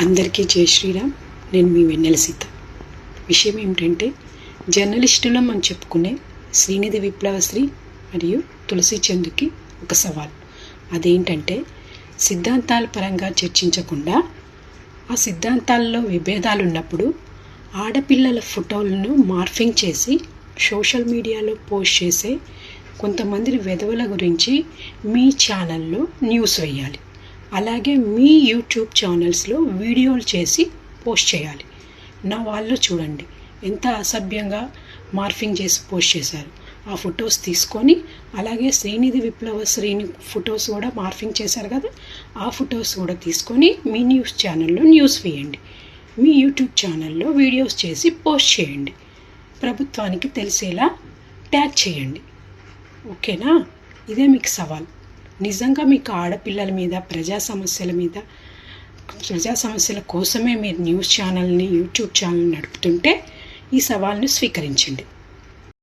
అందరికీ జై శ్రీరామ్. నేను మీ వెన్నెల సీత. విషయం ఏమిటంటే, జర్నలిస్టులం అని చెప్పుకునే శ్రీనిధి విప్లవశ్రీ మరియు తులసి చందుకి ఒక సవాల్. అదేంటంటే, సిద్ధాంతాల పరంగా చర్చించకుండా ఆ సిద్ధాంతాల్లో విభేదాలు ఉన్నప్పుడు ఆడపిల్లల ఫోటోలను మార్ఫింగ్ చేసి సోషల్ మీడియాలో పోస్ట్ చేసే కొంతమంది వెధవల గురించి మీ ఛానల్లో న్యూస్ వేయాలి. అలాగే మీ యూట్యూబ్ ఛానల్స్లో వీడియోలు చేసి పోస్ట్ చేయాలి. నా వాళ్ళు చూడండి ఎంత అసభ్యంగా మార్ఫింగ్ చేసి పోస్ట్ చేశారు. ఆ ఫొటోస్ తీసుకొని అలాగే శ్రీనిధి విప్లవశ్రీని ఫొటోస్ కూడా మార్ఫింగ్ చేశారు కదా, ఆ ఫొటోస్ కూడా తీసుకొని మీ న్యూస్ ఛానల్లో న్యూస్ వేయండి. మీ యూట్యూబ్ ఛానల్లో వీడియోస్ చేసి పోస్ట్ చేయండి. ప్రభుత్వానికి తెలిసేలా ట్యాగ్ చేయండి. ఓకేనా? ఇదే మీకు సవాల్. నిజంగా మీకు ఆడపిల్లల మీద ప్రజా సమస్యల కోసమే మీరు న్యూస్ ఛానల్ని యూట్యూబ్ ఛానల్ నడుపుతుంటే ఈ సవాల్ని స్వీకరించండి.